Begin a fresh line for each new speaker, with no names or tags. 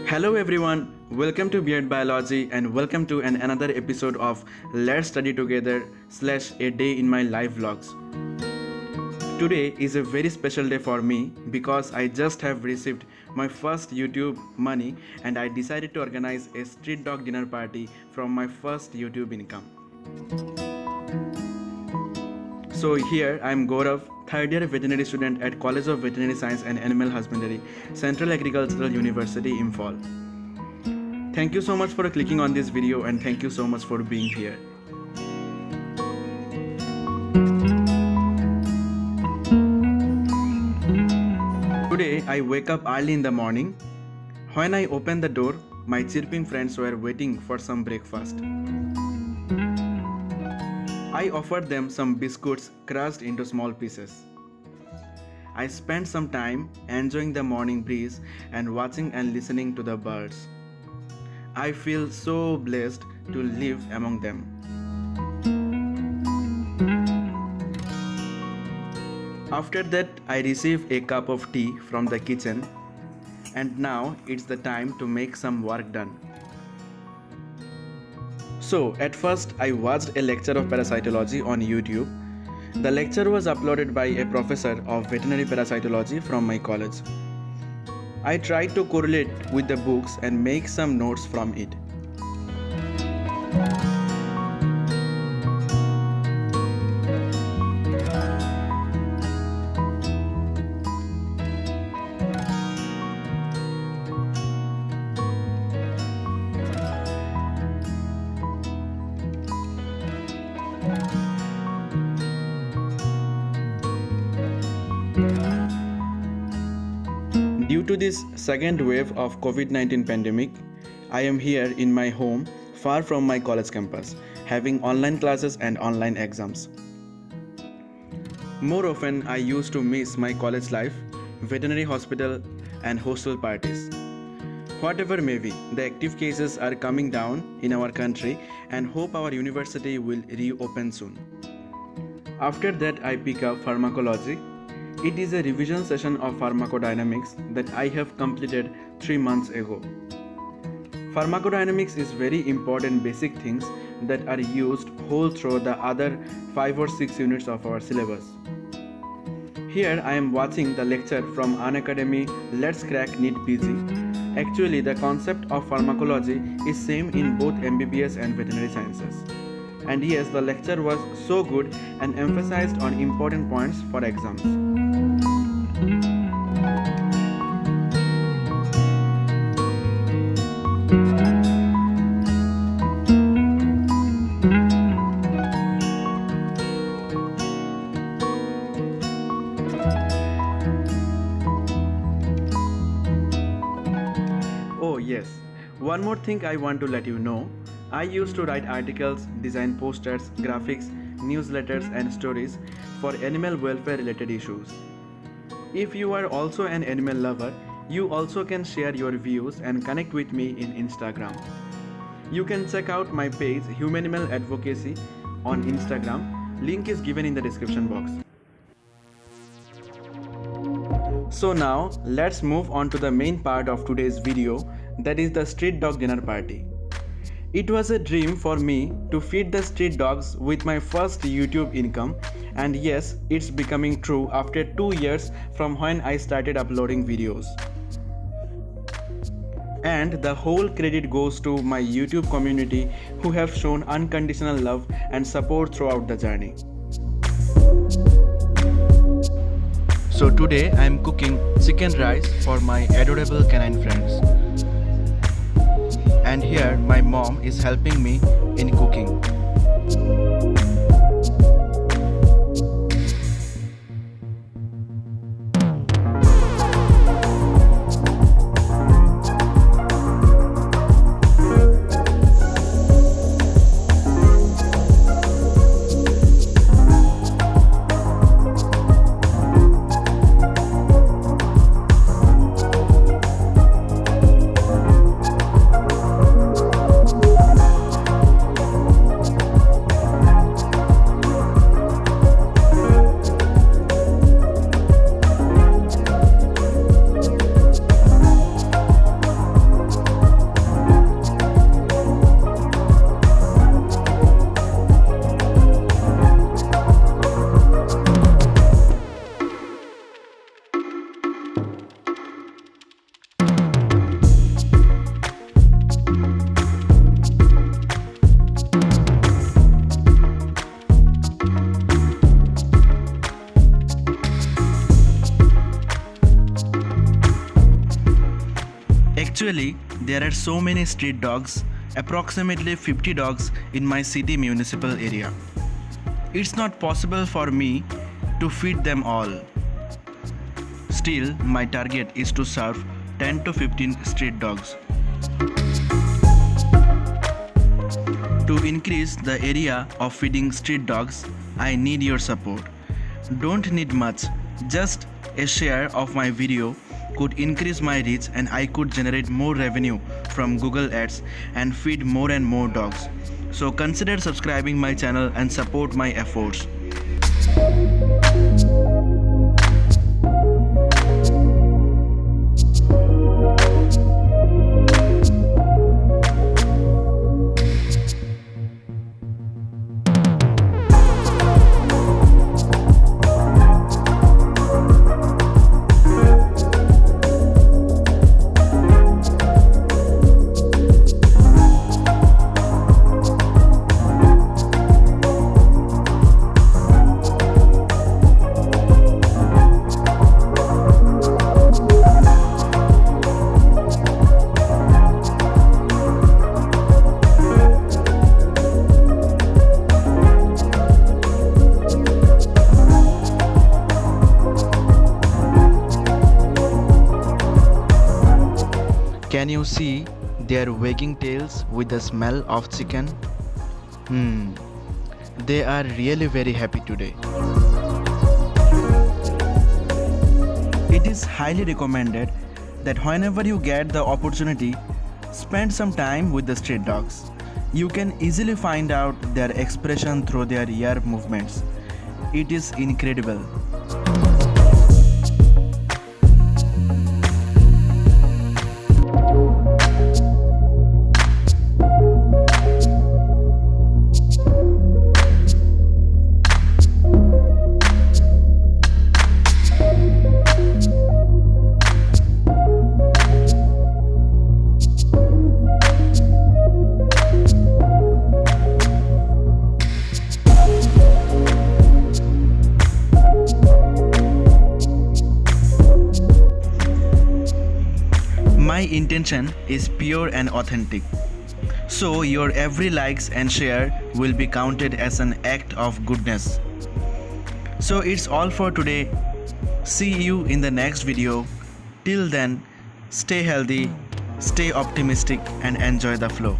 Hello everyone, welcome to Beard Biology and welcome to another episode of Let's Study Together / A Day in My Life Vlogs. Today is a very special day for me because I just have received my first YouTube money and I decided to organize a street dog dinner party from my first YouTube income. So here I am Gourav, third year veterinary student at College of Veterinary Science and Animal Husbandry, Central Agricultural University, Imphal. Thank you so much for clicking on this video and thank you so much for being here. Today I wake up early in the morning. When I open the door, my chirping friends were waiting for some breakfast. I offered them some biscuits crushed into small pieces. I spent some time enjoying the morning breeze and watching and listening to the birds. I feel so blessed to live among them. After that, I received a cup of tea from the kitchen, and now it's the time to make some work done. So, at first, I watched a lecture of parasitology on YouTube. The lecture was uploaded by a professor of veterinary parasitology from my college. I tried to correlate with the books and make some notes from it. Due to this second wave of COVID-19 pandemic, I am here in my home far from my college campus, having online classes and online exams. More often, I used to miss my college life, veterinary hospital and hostel parties. Whatever may be, the active cases are coming down in our country and hope our university will reopen soon. After that, I pick up pharmacology. It is a revision session of pharmacodynamics that I have completed 3 months ago. Pharmacodynamics is very important basic things that are used whole through the other 5 or 6 units of our syllabus. Here I am watching the lecture from Unacademy Let's Crack NEET PG. Actually, the concept of pharmacology is same in both MBBS and veterinary sciences. And yes, the lecture was so good and emphasized on important points for exams. Oh yes, one more thing I want to let you know. I used to write articles, design posters, graphics, newsletters and stories for animal welfare related issues. If you are also an animal lover, you also can share your views and connect with me in Instagram. You can check out my page Humanimal Advocacy on Instagram. Link is given in the description box. So now let's move on to the main part of today's video, that is the street dog dinner party. It was a dream for me to feed the street dogs with my first YouTube income, and yes, it's becoming true after 2 years from when I started uploading videos. And the whole credit goes to my YouTube community who have shown unconditional love and support throughout the journey. So today I am cooking chicken rice for my adorable canine friends. And here my mom is helping me in cooking. Actually, there are so many street dogs, approximately 50 dogs in my city municipal area. It's not possible for me to feed them all. Still, my target is to serve 10 to 15 street dogs. To increase the area of feeding street dogs, I need your support. Don't need much, just a share of my video could increase my reach and I could generate more revenue from Google Ads and feed more and more dogs. So consider subscribing my channel and support my efforts. Can you see their wagging tails with the smell of chicken? They are really very happy today. It is highly recommended that whenever you get the opportunity, spend some time with the street dogs. You can easily find out their expression through their ear movements. It is incredible. My intention is pure and authentic. So your every likes and share will be counted as an act of goodness. So it's all for today. See you in the next video. Till then, stay healthy, stay optimistic and enjoy the flow.